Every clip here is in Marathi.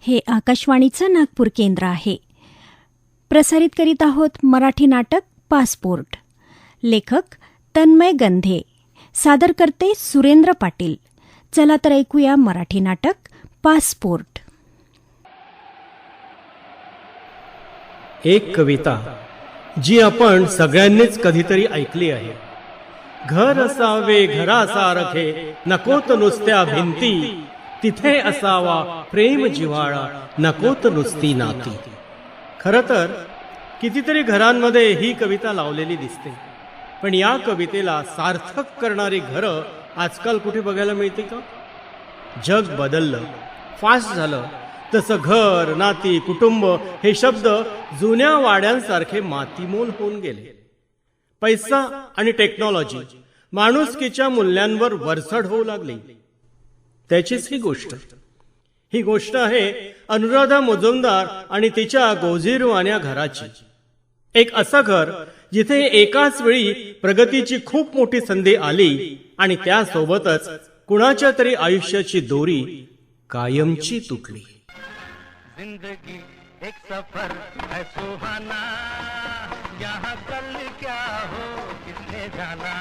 हे आकाशवाणीचं नागपूर केंद्र आहे. प्रसारित करीत आहोत मराठी नाटक पासपोर्ट. लेखक तन्मय गंधे, सादर करते सुरेंद्र पाटील. चला तर ऐकूया मराठी नाटक पासपोर्ट. एक कविता जी आपण सगळ्यांनीच कधीतरी ऐकली आहे. घर असावे घरासारखे, नकोत नुसत्या भिंती, तिथे असावा प्रेम जिव्हाळा, नकोत नुसती नाती. खरं तर कितीतरी घरांमध्ये ही कविता लावलेली दिसते, पण या कवितेला सार्थक करणारी घरं आजकाल कुठे बघायला मिळते का? जग बदललं, फास्ट झालं, तसं घर, नाती, कुटुंब हे शब्द जुन्या वाड्यांसारखे मातीमोल होऊन गेले. पैसा आणि टेक्नॉलॉजी माणुसकीच्या मूल्यांवर वरचढ होऊ लागली. त्याचीच ही गोष्ट आहे अनुराधा मुजुमदार आणि तिच्या गोजीरवाण्या घराची. एक असं घर जिथे एकाच वेळी प्रगतीची खूप मोठी संधी आली आणि त्यासोबतच कुणाच्या तरी आयुष्याची दोरी कायमची तुटली. जिंदगी एक सफर है सुहाना, यहाँ कल क्या हो किसने जाना.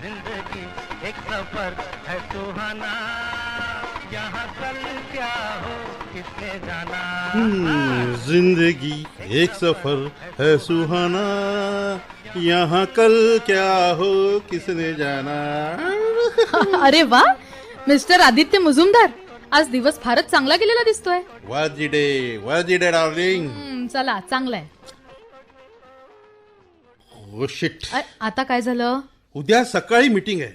जिंदगी एक सफर है सुहाना, यहाँ कल क्या हो किसने जाना. जिंदगी एक सफर है सुहाना, यहाँ कल क्या हो किसने जाना. अरे वा, मिस्टर आदित्य मुजुमदार, आज दिवस फारच चांगला गेलेला दिसतोय. वाज डे डार्लिंग. चला, चांगलाय. ओ शिट, आता काय झालं? उद्या सकाळी मीटिंग आहे,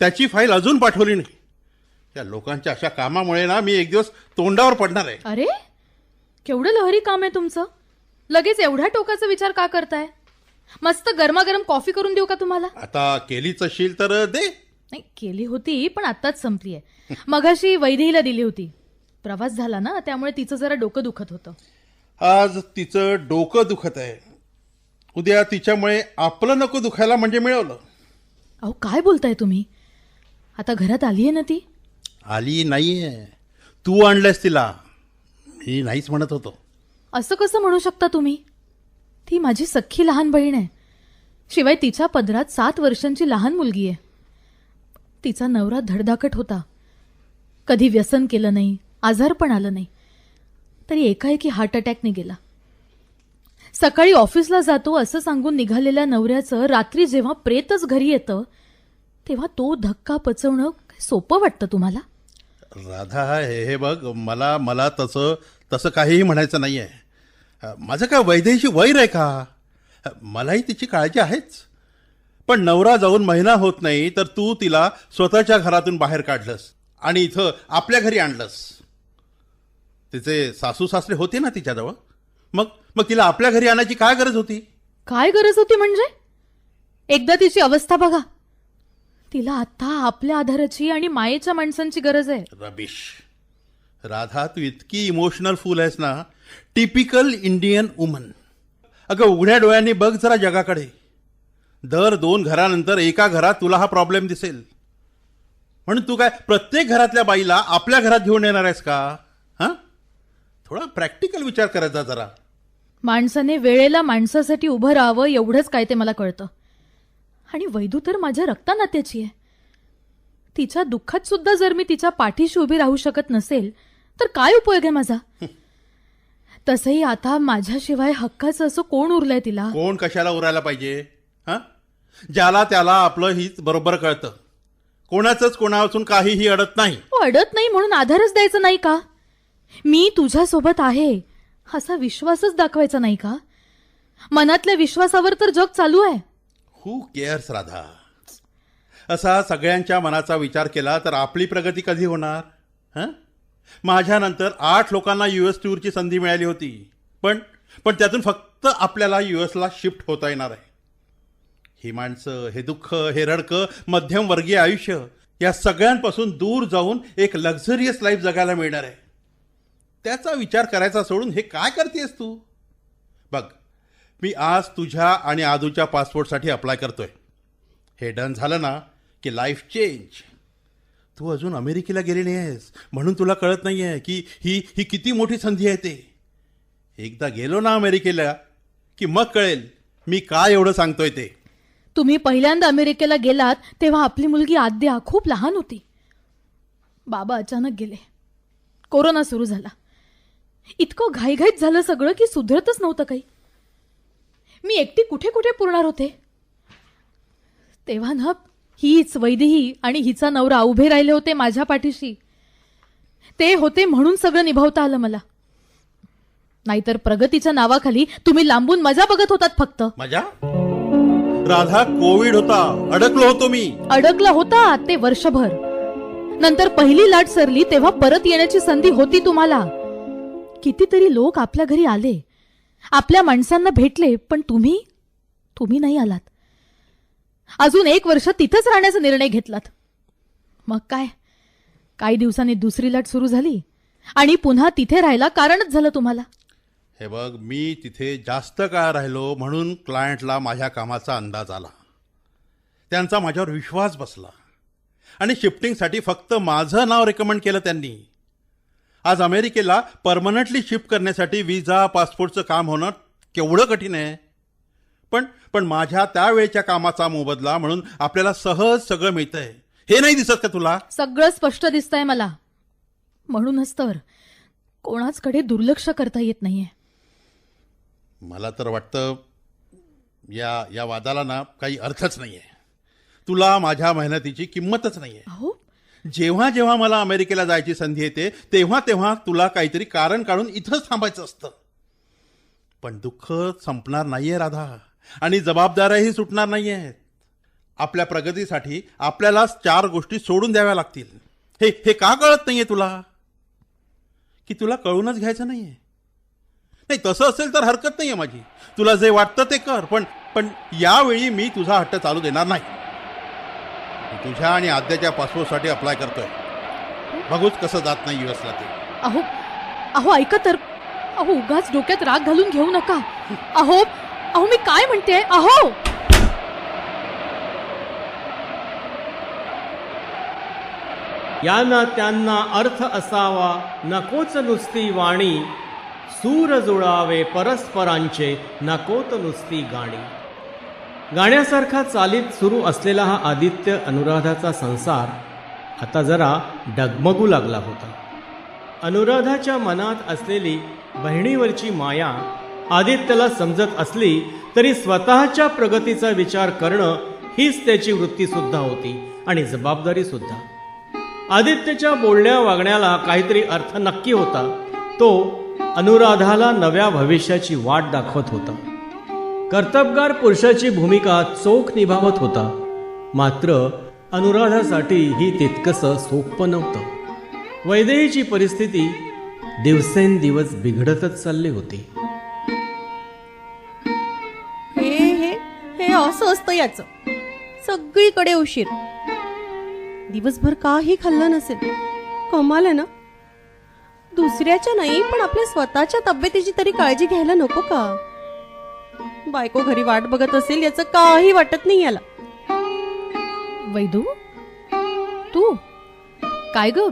त्याची फाईल अजून पाठवली नाही. त्या लोकांच्या अशा कामामुळे ना मी एक दिवस तोंडावर पडणार आहे. अरे, केवढं लहरी काम आहे तुमचं. लगेच एवढ्या टोकाचा विचार का करताय? मस्त गरमागरम कॉफी करून देऊ का तुम्हाला? आता केलीच असेल तर दे. नाही, केली होती पण आत्ताच संपली आहे. मगाशी वैदेहीला दिली होती. प्रवास झाला ना, त्यामुळे तिचं जरा डोकं दुखत होतं. आज तिचं डोकं दुखत आहे, उद्या तिच्यामुळे आपलं नको दुखायला म्हणजे मिळवलं. अहो, काय बोलताय तुम्ही? आता घरात आलीये ना ती? आली नाहीये, तू आणलंस तिला. मी नाहीच म्हणत होतो. असं कसं म्हणू शकता तुम्ही? ती माझी सख्खी लहान बहीण आहे. शिवाय तिच्या पदरात 7 वर्षांची लहान मुलगी आहे. तिचा नवरा धडधाकट होता, कधी व्यसन केलं नाही, आजार पण आलं नाही, तरी एकाएकी हार्ट अटॅकने गेला. सकाळी ऑफिसला जातो असं सांगून निघालेल्या नवऱ्याचं रात्री जेव्हा प्रेतच घरी येतं, तेव्हा तो धक्का पचवणं सोपं वाटतं तुम्हाला? राधा, हे बघ, मला तसं काहीही म्हणायचं नाहीये. माझं काय वैदेहीची वैर आहे का? मलाही तिची काळजी आहेच. पण नवरा जाऊन महिना होत नाही तर तू तिला स्वतःच्या घरातून बाहेर काढलंस आणि इथं आपल्या घरी आणलंस. तिचे सासू सासरे होते ना तिच्याजवळ, मग तिला आपल्या घरी आणायची काय गरज होती? काय गरज होती म्हणजे? एकदा तिची अवस्था बघा. तिला आता आपल्या आधाराची आणि मायेच्या माणसांची गरज आहे. रबिश. राधा, तू इतकी इमोशनल फूल आहेस ना, टिपिकल इंडियन वुमन. अगं, उघड्या डोळ्यांनी बघ जरा जगाकडे. दर 2 घरानंतर एका घरात तुला हा प्रॉब्लेम दिसेल. म्हणून तू काय प्रत्येक घरातल्या बाईला आपल्या घरात घेऊन येणार आहेस का? थोडा प्रॅक्टिकल विचार करायचा जरा. माणसाने वेळेला माणसासाठी उभं राहावं एवढंच काय ते मला कळतं. आणि वैदू तर माझ्या रक्तानात्याची आहे. तिच्या दुःखात सुद्धा जर मी तिच्या पाठीशी उभी राहू शकत नसेल तर काय उपयोग आहे माझा? तसंही आता माझ्याशिवाय हक्काचं असं कोण उरलंय तिला? कोण कशाला उरायला पाहिजे? ज्याला त्याला आपलं हित बरोबर कळतं. कोणाचंच कोणापासून काहीही अडत नाही. अडत नाही म्हणून आधारच द्यायचा नाही का? मी तुझ्यासोबत आहे असा विश्वासच दाखवायचा नाही का? मनातल्या विश्वासावर तर जग चालू आहे. हू केअर्स राधा? असा सगळ्यांच्या मनाचा विचार केला तर आपली प्रगती कधी होणार? माझ्यानंतर 8 लोकांना US टूरची संधी मिळाली होती, पण त्यातून फक्त आपल्याला US ला शिफ्ट होता येणार आहे. ही माणसं, हे दुःख, हे रडकं मध्यमवर्गीय आयुष्य, या सगळ्यांपासून दूर जाऊन एक लक्झरियस लाईफ जगायला मिळणार आहे. त्याचा विचार करायचा सोडून हे काय करतेस तू? बघ, मी आज तुझ्या आणि आदूच्या पासपोर्टसाठी अप्लाय करतोय. हे डन झालं ना की लाईफ चेंज. तू अजून अमेरिकेला गेली नाहीयेस म्हणून तुला कळत नाहीये की ही किती मोठी संधी आहे ते. एकदा गेलो ना अमेरिकेला की मग कळेल मी काय एवढं सांगतोय ते. तुम्ही पहिल्यांदा अमेरिकेला गेलात तेव्हा आपली मुलगी आद्या खूप लहान होती. बाबा अचानक गेले. कोरोना सुरू झाला. इतकं घाईघाईत झालं सगळं की सुधरतच नव्हतं काही. मी एकटी कुठे कुठे पुरणार होते. तेव्हा ना हीच वैदेही आणि हिचा नवरा उभे राहिले होते माझ्या पाठीशी. ते होते म्हणून सगळं निभावता आलं मला. नाहीतर प्रगतीच्या नावाखाली तुम्ही लांबून मजा बघत होतात फक्त. मजा? राधा, कोविड होता, अडकलो होतो मी. अडकला होता ते वर्षभर. नंतर पहिली लाट सरली तेव्हा परत येण्याची संधी होती तुम्हाला. कितीतरी लोक आपल्या घरी आले, आपल्या माणसांना भेटले, पण तुम्ही नाही आलात. अजून 1 वर्ष तिथंच राहण्याचा निर्णय घेतलात. मग काय, काही दिवसांनी दुसरी लाट सुरू झाली आणि पुन्हा तिथे राहायला कारणच झालं तुम्हाला. हे बघ, मी तिथे जास्त काळ राहिलो म्हणून क्लायंटला माझ्या कामाचा अंदाज आला. त्यांचा माझ्यावर विश्वास बसला आणि शिफ्टिंगसाठी फक्त माझं नाव रेकमेंड केलं त्यांनी. आज अमेरिकेला परमनंटली शिफ्ट करण्यासाठी विजा पासपोर्टचं काम होणं केवढं कठीण आहे. पण माझ्या त्यावेळच्या कामाचा मोबदला म्हणून आपल्याला सहज सगळं मिळतंय. हे नाही दिसत का तुला? सगळं स्पष्ट दिसतंय मला. म्हणूनच तर कोणाचकडे दुर्लक्ष करता येत नाहीये. मला तर वाटतं या वादाला ना काही अर्थच नाहीये. तुला माझ्या मेहनतीची किंमतच नाहीये. अहो, जेव्हा जेव्हा मला अमेरिकेला जायची संधी येते तेव्हा तेव्हा तुला काहीतरी कारण काढून इथंच थांबायचं असतं. पण दुःख संपणार नाहीये राधा, आणि जबाबदाऱ्याही सुटणार नाहीयेत. आपल्या प्रगतीसाठी आपल्यालाच 4 गोष्टी सोडून द्याव्या लागतील. हे का कळत नाहीये तुला? की तुला कळूनच घ्यायचं नाहीये? नाही, तसं असेल तर हरकत नाहीये माझी. तुला जे वाटतं ते कर, पण यावेळी मी तुझा हट्ट चालू देणार नाही. मी तुझ्या आणि आद्याच्या पासपोर्टसाठी अप्लाय करतोय. बघूच कसं जात नाही युएसला ते. अहो ऐका तर. अहो, उगाच डोक्यात राग घालून घेऊ नका. अहो मी काय म्हणते. अहो, यांना त्यांना अर्थ असावा, नकोच नुसती वाणी. सूर जुळावे परस्परांचे, नकोत नुसती गाणी. गाण्यासारखा चालीत सुरू असलेला हा आदित्य अनुराधाचा संसार आता जरा डगमगू लागला होता. अनुराधाच्या मनात असलेली बहिणीवरची माया आदित्यला समजत असली तरी स्वतःच्या प्रगतीचा विचार करणं हीच त्याची वृत्ती सुद्धा होती आणि जबाबदारी सुद्धा. आदित्यच्या बोलण्या वागण्याला काहीतरी अर्थ नक्की होता. तो अनुराधाला नव्या भविष्याची वाट दाखवत होता. कर्तबगार पुरुषाची भूमिका चोख निभावत होता. मात्र अनुराधासाठी ही तितकंसं सोपं नव्हतं. वैदेहीची परिस्थिती दिवसेंदिवस बिघडतच चालली होती. हे असं असतं याचं. सगळीकडे उशीर. दिवसभर काही खाल्लं नसेल. कमाल आहे ना. दुसऱ्याच्या नाही पण आपल्या स्वतःच्या तब्येतीची तरी काळजी घ्यायला नको का? बायको घरी वाट बघत असेल याचं काही वाटत नाही याला. वैदू, तू काय ग,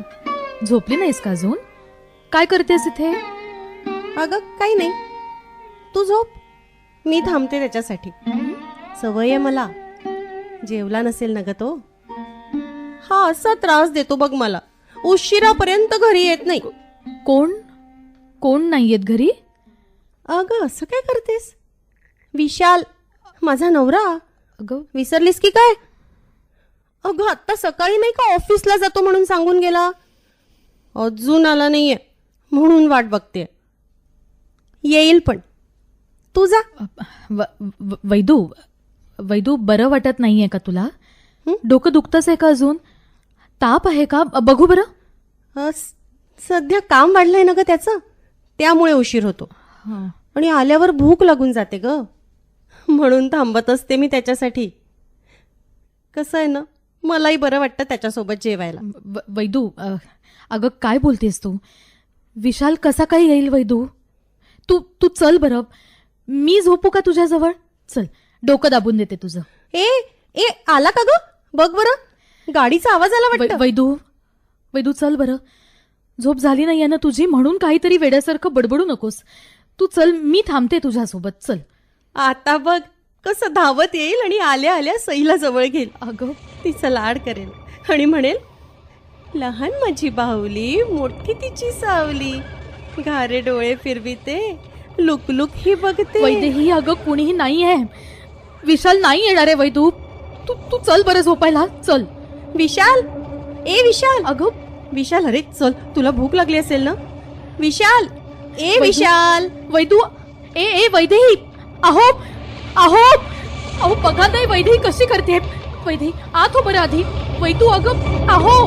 झोपली नाहीस का अजून? काय करतेस इथे? अगं काही नाही, तू झोप. मी थांबते त्याच्यासाठी. सवय आहे मला. जेवला नसेल ना ग तो. हा असा त्रास देतो बघ मला. उशिरापर्यंत घरी येत नाही. कोण नाही येत घरी? अगं असं काय करतेस? विशाल, माझा नवरा. अगं विसरलीस की काय? अगं आत्ता सकाळी नाही का ऑफिसला जातो म्हणून सांगून गेला. अजून आला नाहीये म्हणून वाट बघते. येईल पण. तू जा. वैदू, बरं वाटत नाहीये का तुला? डोकं दुखतंच आहे का अजून? ताप आहे का? बघू बरं. सध्या काम वाढलंय ना ग त्याचं, त्यामुळे उशीर होतो. आणि आल्यावर भूक लागून जाते ग, म्हणून थांबत असते मी त्याच्यासाठी. कसं आहे ना, मलाही बरं वाटतं त्याच्यासोबत जेवायला. वैदू, अगं काय बोलतेस तू? विशाल कसा काय येईल वैदू? तू चल बरं. मी झोपू का तुझ्याजवळ? चल, डोकं दाबून देते तुझं. ए आला का ग? बघ बरं, गाडीचा आवाज आला वाटतं. वैदू, वैदू चल बरं. झोप झाली नाहीये ना तुझी, म्हणून काहीतरी वेड्यासारखं बडबडू नकोस. तू चल, मी थांबते तुझ्यासोबत. चल. आता बघ कसं धावत येईल आणि आल्या आल्या सईला जवळ घेईल, अगं तिचा लाड करेल आणि म्हणेल, लहान माझी बाहुली, मोठी तिची सावली, घारे डोळे फिरविते, लुक ही बघते. वैदेही अगं कुणीही नाही आहे. विशाल नाही येणार आहे वैदू. तू तू चल बरं झोपायला. चल. विशाल, ए विशाल, अगं विशाल, अरे चल, तुला भूक लागली असेल ना. विशाल, ए वैदू. विशाल. वैदू, ए वैदेही, अहो अहो अहो बघा नाही वैदेही कशी करते. वैदेही आत हो बरं आधी. वैदू अगं अहो.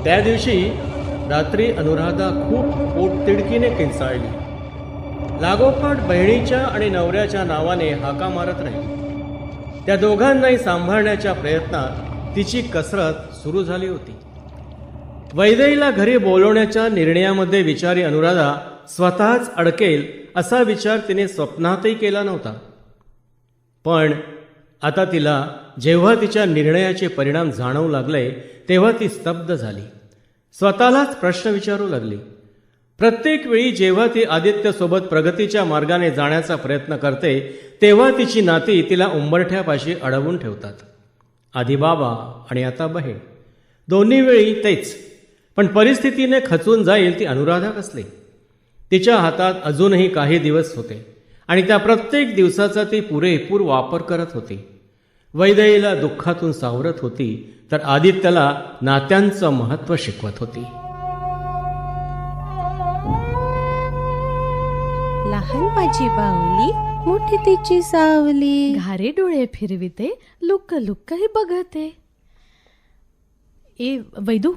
त्या दिवशी रात्री अनुराधा खूप पोटतिडकीने किंचाळली. लागोपाठ बहिणीच्या आणि नवऱ्याच्या नावाने हाका मारत राहिली. त्या दोघांनाही सांभाळण्याच्या प्रयत्नात तिची कसरत सुरू झाली होती. वैदेहीला घरी बोलवण्याच्या निर्णयामध्ये विचारी अनुराधा स्वतःच अडकेल असा विचार तिने स्वप्नातही केला नव्हता. पण आता तिला जेव्हा तिच्या निर्णयाचे परिणाम जाणवू लागले तेव्हा ती स्तब्ध झाली. स्वतःलाच प्रश्न विचारू लागली. प्रत्येक वेळी जेव्हा ती आदित्यसोबत प्रगतीच्या मार्गाने जाण्याचा प्रयत्न करते तेव्हा तिची नाती तिला उंबरठ्यापाशी अडवून ठेवतात. आधी बाबा आणि आता बहीण, दोन्ही वेळी तेच. पण परिस्थितीने खचून जाईल ती अनुराधा कसली. तिच्या हातात अजूनही काही दिवस होते आणि त्या प्रत्येक दिवसाचा ती पुरेपूर वापर करत होती. वैदेहीला दुःखातून सावरत होती तर आदित्यला नात्यांचं महत्त्व शिकवत होती. लहान माझी बाहुली, मोठी तिची सावली, घारे डोळे फिरविते, लुक्क ही बघते. ए वैदू,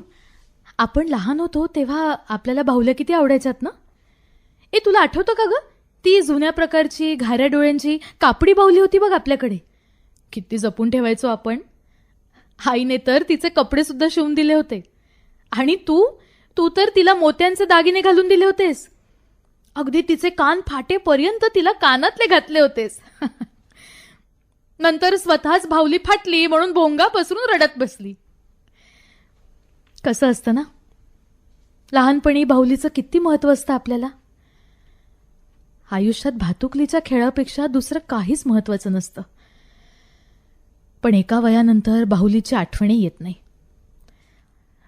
आपण लहान होतो तेव्हा आपल्याला बाहुल्या किती आवडायच्यात ना. ए तुला आठवतं का ग, ती जुन्या प्रकारची घाऱ्या डोळ्यांची कापडी बाहुली होती बघ आपल्याकडे. किती जपून ठेवायचो आपण. आईने तर तिचे कपडे सुद्धा शिवून दिले होते. आणि तू तर तिला मोत्यांचे दागिने घालून दिले होतेस. अगदी तिचे कान फाटेपर्यंत तिला कानातले घातले होतेस. नंतर स्वतःच बाहुली फाटली म्हणून भोंगा पसरून रडत बसली. कसं असतं ना, लहानपणी बाहुलीचं किती महत्व असतं आपल्याला. आयुष्यात भातुकलीच्या खेळापेक्षा दुसरं काहीच महत्वाचं नसतं. पण एका वयानंतर बाहुलीची आठवणी येत नाही.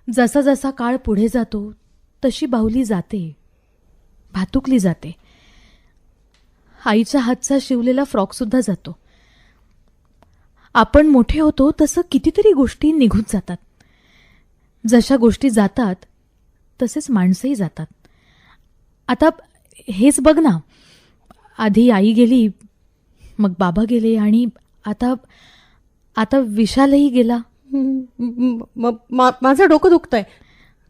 जसा जसा काळ पुढे जातो तशी बाहुली जाते, भातुकली जाते. आईच्या हातचा शिवलेला फ्रॉक सुद्धा जातो. आपण मोठे होतो तसं कितीतरी गोष्टी निघून जातात. जशा गोष्टी जातात तसेच माणसंही जातात. आता हेच बघ ना, आधी आई गेली, मग बाबा गेले आणि आता विशालही गेला. माझं डोकं दुखतंय,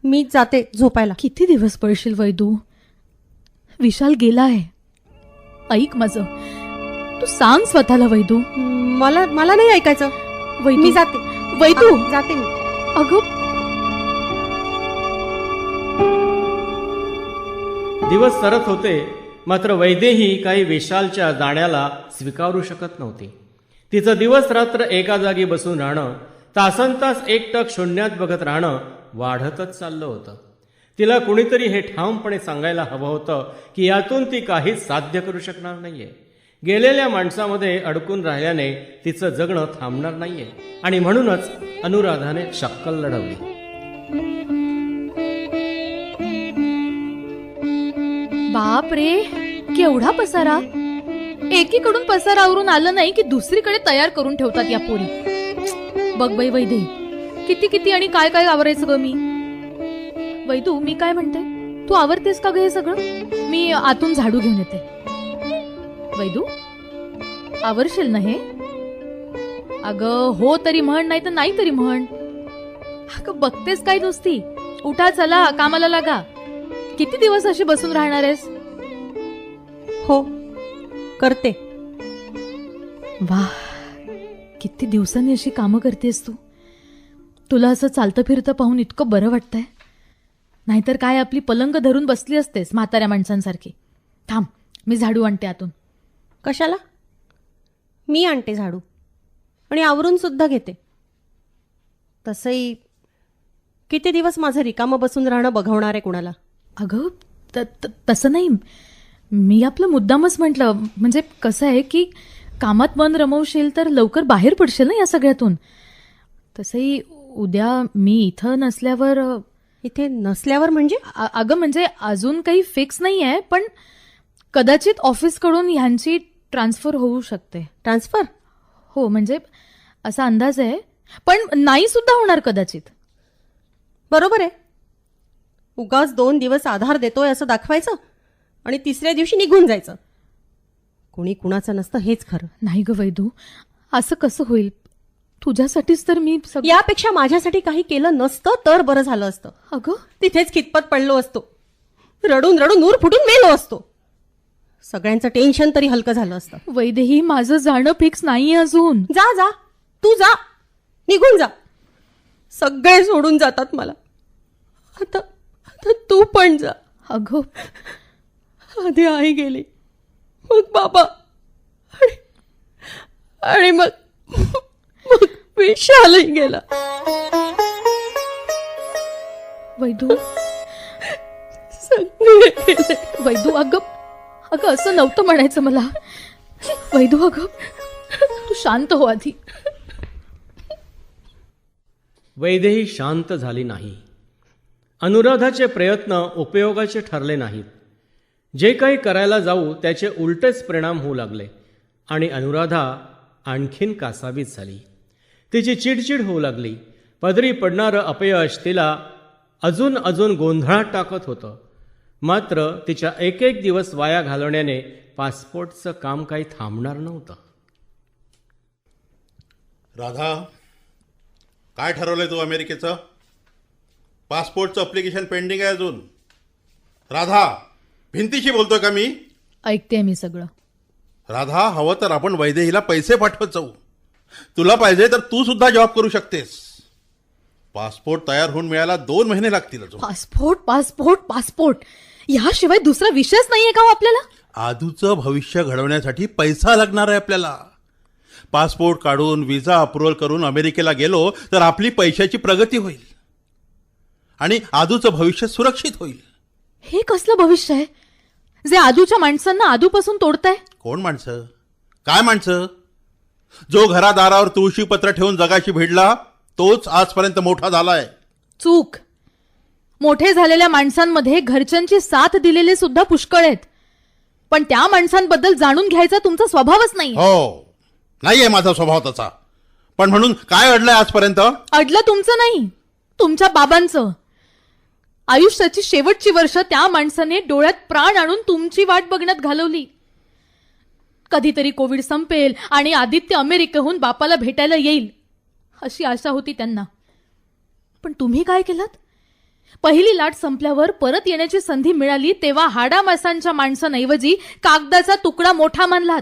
मी जाते झोपायला. किती दिवस पळशील वैदू. विशाल गेलाय. ऐक माझं, तू सांग स्वतःला वैदू. मला नाही ऐकायचं. वैदू, मी जाते. वैदू जाते मी. अगं दिवस सरत होते, मात्र वैदेही काही विशालच्या जाण्याला स्वीकारू शकत नव्हती. तिचं दिवस रात्र एका जागी बसून राहणं, तासनतास एकटक शून्यात बघत राहणं वाढतच चाललं होतं. तिला कुणीतरी हे ठामपणे सांगायला हवं होतं की यातून ती काहीच साध्य करू शकणार नाहीये. गेलेल्या माणसामध्ये अडकून राहिल्याने तिचं जगणं थांबणार नाहीये आणि म्हणूनच अनुराधाने शक्कल लढवली. बाप रे, केवढा पसारा. एकीकडून पसारा आवरून आलं नाही की दुसरीकडे तयार करून ठेवतात या पोरी. बघ बाई वैदेही, किती आणि काय आवरायचं ग मी. वैदू, मी काय म्हणते, तू आवरतेस का ग हे सगळं. मी आतून झाडू घेऊन येते. वैदू, आवरशील ना हे. अगं हो तरी म्हण, नाही तर नाही तरी म्हण. अगं बघतेस काय नुसती. उठा, चला कामाला लागा. किती दिवस अशी बसून राहणार आहेस. हो, करते. वाह, किती दिवसांनी अशी कामं करतेस तू. तुला असं चालतं फिरतं पाहून इतकं बरं वाटतंय. नाहीतर काय आपली पलंग धरून बसली असतेस म्हाताऱ्या माणसांसारखी. थांब, मी झाडू आणते आतून. कशाला? मी आणते झाडू आणि आवरून सुद्धा घेते. तसंही किती दिवस माझं रिकामं बसून राहणं बघवणार आहे कुणाला? अगं तसं नाही, मी आपलं मुद्दामच म्हटलं. म्हणजे कसं आहे की कामात मन रमवशील तर लवकर बाहेर पडशील ना या सगळ्यातून. तसंही उद्या मी इथं नसल्यावर. इथे नसल्यावर म्हणजे? अगं म्हणजे अजून काही फिक्स नाही आहे, पण कदाचित ऑफिसकडून ह्यांची ट्रान्सफर होऊ शकते. ट्रान्सफर? हो, म्हणजे असा अंदाज आहे, पण नाही सुद्धा होणार कदाचित. बरोबर आहे. उगाच 2 दिवस आधार देतोय असं दाखवायचं आणि तिसऱ्या दिवशी निघून जायचं. कोणी कुणाचं नसतं हेच खरं. नाही ग वैदू, असं कसं होईल? तुझ्यासाठीच तर मी यापेक्षा माझ्यासाठी काही केलं नसतं तर बरं झालं असतं. अगं तिथेच खितपत पडलो असतो, रडून रडून नूर फुटून मेलो असतो. सगळ्यांचं टेन्शन तरी हलकं झालं असतं. वैदेही, माझं जाणं फिक्स नाहीये अजून. जा जा, तू जा, निघून जा. सगळे सोडून जातात मला. आता आता तू पण जा. अगं आधी आई गेली, मग बाबा, आणि मग विशालही गेला. वैदू, सगळे गेले. वैदू, अगं असं नव्हतं म्हणायचं मला. वैदू, अगं तू शांत हो आधी. वैदेही शांत झाली नाही. अनुराधाचे प्रयत्न उपयोगाचे ठरले नाहीत. जे काही करायला जाऊ त्याचे उलटेच परिणाम होऊ लागले आणि अनुराधा आणखीन कासावीस झाली. तिची चिडचिड होऊ लागली. पदरी पडणारं अपयश तिला अजून अजून गोंधळात टाकत होतं. मात्र तिच्या एक एक दिवस वाया घालवण्याने पासपोर्टचं काम काही थांबणार नव्हतं. राधा, काय ठरवलंय तू अमेरिकेचं? पासपोर्टचं अप्लिकेशन पेंडिंग आहे अजून. राधा, भिंतीशी बोलतोय का मी? ऐकते मी सगळं. राधा, हवं तर आपण वैदेहीला पैसे पाठवत जाऊ. तुला पाहिजे तर तू सुद्धा जॉब करू शकतेस. पासपोर्ट तयार होऊन मिळायला 2 महिने लागतील अजून. पासपोर्ट पासपोर्ट पासपोर्ट याशिवाय दुसरा विषयच नाहीये का हो आपल्याला? आधूचं भविष्य घडवण्यासाठी पैसा लागणार आहे आपल्याला. पासपोर्ट काढून विजा अप्रुव्हल करून अमेरिकेला गेलो तर आपली पैशाची प्रगती होईल आणि आधूचं भविष्य सुरक्षित होईल. हे कसलं भविष्य आहे जे आधूच्या माणसांना आधूपासून तोडताय? कोण माणसं? काय माणसं? जो घरादारावर तुळशीपत्र ठेवून जगाशी भिडला तोच आजपर्यंत मोठा झालाय. चूक. मोठे झालेल्या माणसांमध्ये घरच्यांची साथ दिलेले सुद्धा पुष्कळ आहेत, पण त्या माणसांबद्दल जाणून घ्यायचा तुमचा स्वभावच नाही. हो, नाहीये माझा स्वभाव तसा. पण म्हणून काय अडलंय आजपर्यंत? अडलं तुमचं नाही, तुमच्या बाबांचं. आयुष्याची शेवटची वर्ष त्या माणसाने डोळ्यात प्राण आणून तुमची वाट बघण्यात घालवली. कधीतरी कोविड संपेल आणि आदित्य अमेरिकेहून बापाला भेटायला येईल अशी आशा होती त्यांना. पण तुम्ही काय केलं? पहिली लाट संपल्यावर परत येण्याची संधी मिळाली तेव्हा हाडामासांच्या माणसांऐवजी कागदाचा तुकडा मोठा मानलात.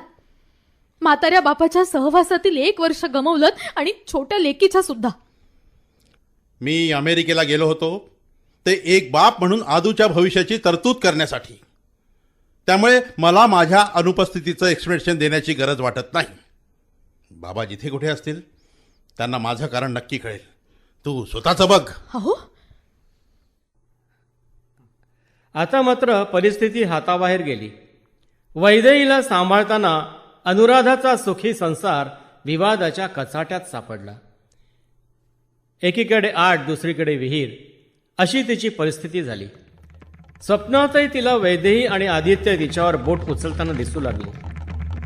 म्हाताऱ्या बापाच्या सहवासातील 1 वर्ष गमावलं आणि छोट्या लेकीच्या सुद्धा. मी अमेरिकेला गेलो होतो ते एक बाप म्हणून आधूच्या भविष्याची तरतूद करण्यासाठी. त्यामुळे मला माझ्या अनुपस्थितीचं एक्सप्लेनेशन देण्याची गरज वाटत नाही. बाबा जिथे कुठे असतील त्यांना माझं कारण नक्की कळेल. तू स्वतःचं बघ. हो. आता मात्र परिस्थिती हाताबाहेर गेली. वैदेहीला सांभाळताना अनुराधाचा सुखी संसार विवादाच्या कचाट्यात सापडला. एकीकडे आट, दुसरीकडे विहीर अशी तिची परिस्थिती झाली. स्वप्नातही तिला वैदेही आणि आदित्य तिच्यावर बोट उचलताना दिसू लागले.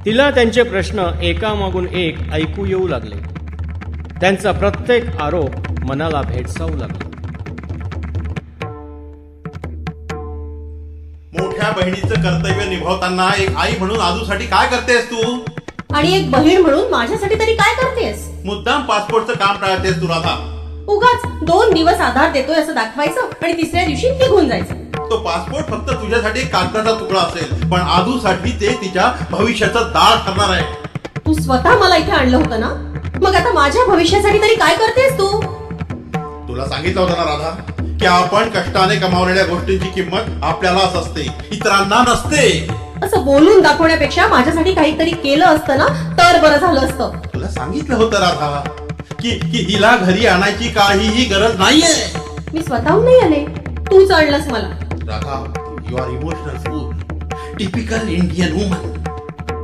तिला त्यांचे प्रश्न एकामागून एक ऐकू येऊ लागले. त्यांचा प्रत्येक आरोप मनाला भेडसावू लागला. मोठ्या बहिणीचं कर्तव्य निभावताना एक आई म्हणून आधूसाठी काय करतेस तू? आणि एक बहीण म्हणून माझ्यासाठी तरी काय करतेस? मुद्दाम पासपोर्टचं काम टाळतेस तू राधा. उगाच 2 दिवस आधार देतोय असं दाखवायचं आणि तिसऱ्या दिवशी निघून जायचं. तो पासपोर्ट फक्त तुझ्यासाठी कागदाचा तुकडा असेल, पण आधूसाठी ते तिच्या भविष्याचं दार ठरणार आहे. तू स्वतः मला इथे आणलं होतं ना, मग आता माझ्या भविष्यासाठी तरी काय करतेस तू? तुला सांगितलं होतं ना राधा की आपण कष्टाने कमावलेल्या गोष्टींची किंमत आपल्यालाच असते, इतरांना नसते. असं बोलून दाखवण्यापेक्षा माझ्यासाठी काहीतरी केलं असतं ना तर बरं झालं असतं. तुला सांगितलं होतं राधा की हिला घरी आणायची काहीही गरज नाहीये. मी स्वतःहून नाही आले, तूच आणलंस मला. Radha, you are emotional fool, typical Indian woman.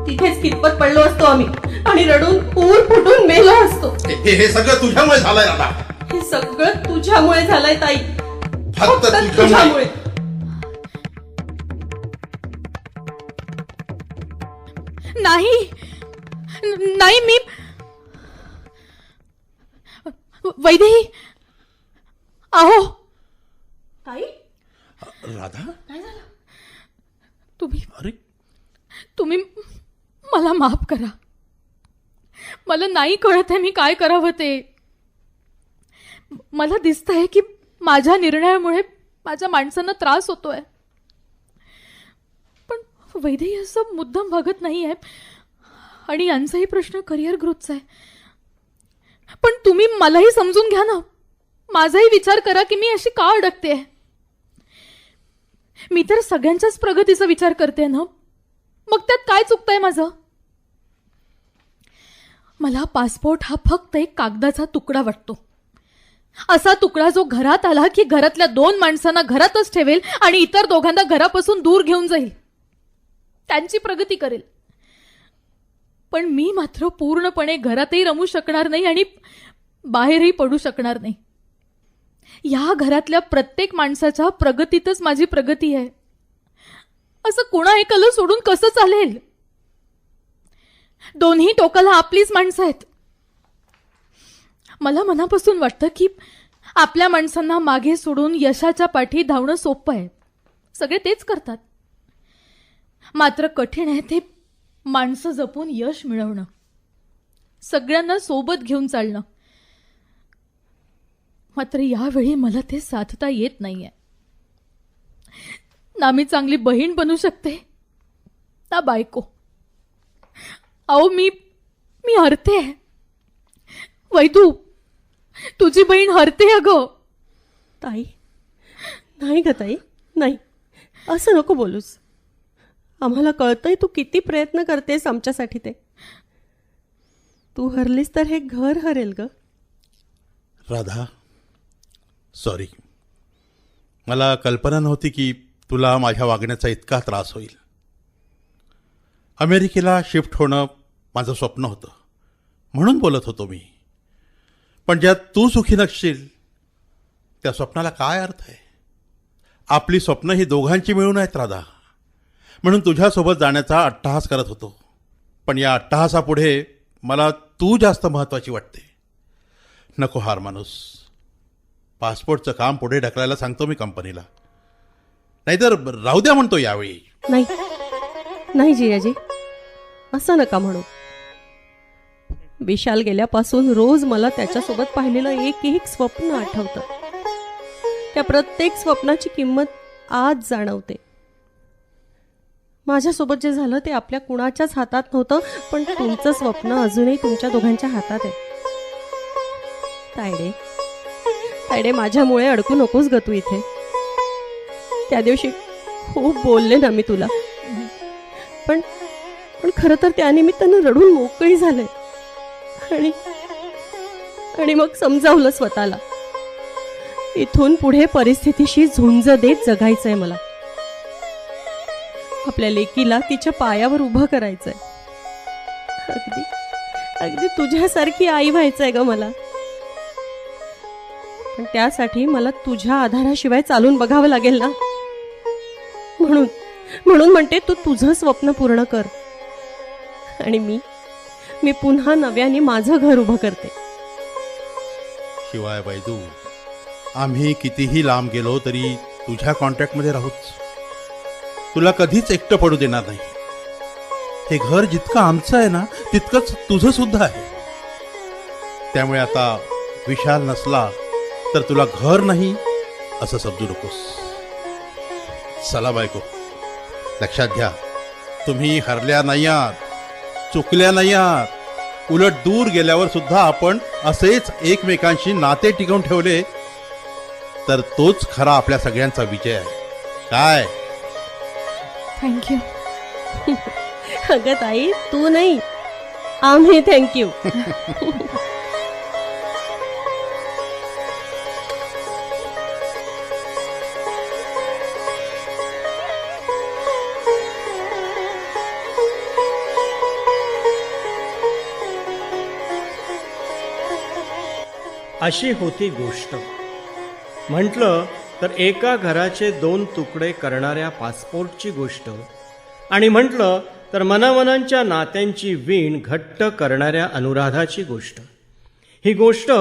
तिथेच कितपत पडलो असतो आम्ही आणि रडून ऊर फुटून मेलो असतो. हे सगळं तुझ्यामुळे झालंय राधा. हे सगळं तुझ्यामुळे झालंय ताई, फक्त तुझ्यामुळे. नाही नाही, मी वैदेही, आहो ताई राधा, तुम्ही अरे तुम्ही मला माफ करा. मला नाही कळत आहे मी काय करावं ते. मला दिसतंय की माझ्या निर्णयामुळे माझ्या माणसांना त्रास होतोय, पण वैदेही असं मुद्दाम वागत नाही आहे आणि यांचाही प्रश्न करिअर ग्रोथचा आहे. पण तुम्ही मलाही समजून घ्या ना, माझाही विचार करा की मी अशी का अडकते. मी तर सगळ्यांच्याच प्रगतीचा विचार करते ना, मग त्यात काय चुकतंय माझं. मला पासपोर्ट हा फक्त एक कागदाचा तुकडा वाटतो. असा तुकडा जो घरात आला की घरातल्या 2 माणसांना घरातच ठेवेल आणि इतर दोघांना घरापासून दूर घेऊन जाईल, त्यांची प्रगती करेल. पण मी मात्र पूर्णपणे घरातही रमू शकणार नाही आणि बाहेरही पडू शकणार नाही. या घरातल्या प्रत्येक माणसाच्या प्रगतीतच माझी प्रगती आहे. असं कुणा एकाला सोडून कसं चालेल. दोन्ही टोकाला आपलीच माणसं आहेत. मला मनापासून वाटतं की आपल्या माणसांना मागे सोडून यशाच्या पाठी धावणं सोपं आहे. सगळे तेच करतात. मात्र कठीण आहे ते माणसं जपून यश मिळवणं, सगळ्यांना सोबत घेऊन चालणं. मात्र यावेळी मला ते साधता येत नाहीये. ना मी चांगली बहीण बनू शकते ना बायको. अहो मी हरते. वैदू, तुझी बहीण हरते अगं. ताई नाही ग ताई, नाही असं नको बोलूस. आम्हाला कळतंय तू किती प्रयत्न करतेस आमच्यासाठी. ते तू हरलीस तर हे घर हरेल ग. राधा, सॉरी. मला कल्पना नव्हती की तुला माझ्या वागण्याचा इतका त्रास होईल. अमेरिकेला शिफ्ट होणं माझं स्वप्न होतं, म्हणून बोलत होतो मी. पण ज्यात तू सुखी नसशील त्या स्वप्नाला काय अर्थ आहे. आपली स्वप्न ही दोघांची मिळून आहेत राधा. म्हणून तुझ्यासोबत जाण्याचा अट्टहास करत होतो. पण या अट्टहासापुढे मला तू जास्त महत्त्वाची वाटते. नको हार माणूस. पासपोर्टचं काम पुढे ढकलायला सांगतो मी कंपनीला. नाहीतर राहू द्या म्हणतो यावेळी. नाही नाही जियाजी, असं नका म्हणू. विशाल गेल्यापासून रोज मला त्याच्यासोबत पाहिलेलं एक स्वप्न आठवतं. त्या प्रत्येक स्वप्नाची किंमत आज जाणवते. माझ्यासोबत जे झालं ते आपल्या कुणाच्याच हातात नव्हतं, पण तुमचं स्वप्न अजूनही तुमच्या दोघांच्या हातात आहे. तायडे तायडे, माझ्यामुळे अडकू नकोस ग तू इथे. त्या दिवशी खूप बोलले ना मी तुला, पण खरं तर त्यानिमित्तानं रडून मोकळी झाले. आणि मग समजावलं स्वतःला, इथून पुढे परिस्थितीशी झुंज देत जगायचंय मला. आपल्या लेकीला तिच्या पायावर उभं करायचंय. अगदी अगदी तुझ्यासारखी आई व्हायचंय ग मला. पण त्यासाठी मला तुझ्या आधाराशिवाय चालून बघावं लागेल ना. म्हणून म्हणते तू तुझं स्वप्न पूर्ण कर आणि मी पुन्हा नव्याने माझं घर उभं करते. शिवाय वैदू, आम्ही कितीही लांब गेलो तरी तुझ्या कॉन्टॅक्टमध्ये राहूच. तुला कधीच एकटं पडू देणार नाही. हे घर जितकं आमचं आहे ना तितकंच तुझं सुद्धा आहे. त्यामुळे आता विशाल नसला तर तुला घर नाही असं समजू नकोस. चला बायको, लक्षात घ्या, तुम्ही हरल्या नाही आहात, चुकल्या नाही आहात. उलट दूर गेल्यावर सुद्धा आपण असेच एकमेकांशी नाते टिकवून ठेवले तर तोच खरा आपल्या सगळ्यांचा विजय आहे. काय? थँक्यू. अगं ताई, तू नाही, आम्ही थँक्यू. अशी होती गोष्ट. म्हटलं तर एका घराचे 2 तुकडे करणाऱ्या पासपोर्टची गोष्ट, आणि म्हटलं तर मनामनांच्या नात्यांची वीण घट्ट करणाऱ्या अनुराधाची गोष्ट. ही गोष्ट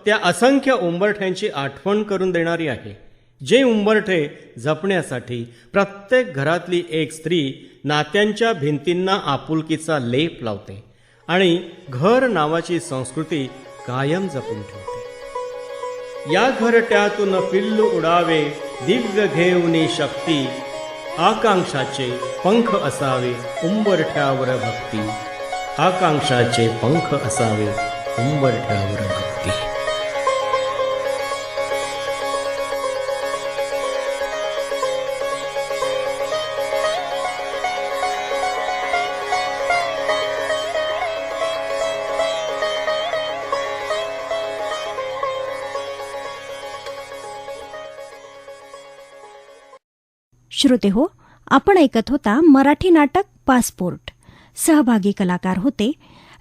त्या असंख्य उंबरठ्यांची आठवण करून देणारी आहे, जे उंबरठे जपण्यासाठी प्रत्येक घरातली एक स्त्री नात्यांच्या भिंतींना आपुलकीचा लेप लावते आणि घर नावाची संस्कृती कायम जपून ठेवते. या घरट्यातून पिल्लू उडावे दिव्य घेऊनी शक्ती, आकांक्षाचे पंख असावे उंबरठ्यावर भक्ती, आकांक्षाचे पंख असावे उंबरठ्यावर भक्ती. श्रोते हो, आपण ऐकत होता मराठी नाटक पासपोर्ट. सहभागी कलाकार होते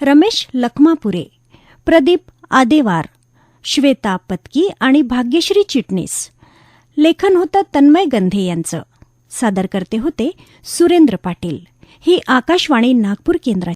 रमेश लखमापुरे, प्रदीप आदेवार, श्वेता पत्की आणि भाग्यश्री चिटणीस. लेखन होतं तन्मय गंधे यांचं. सादरकर्ते होते सुरेंद्र पाटील. ही आकाशवाणी नागपूर केंद्राची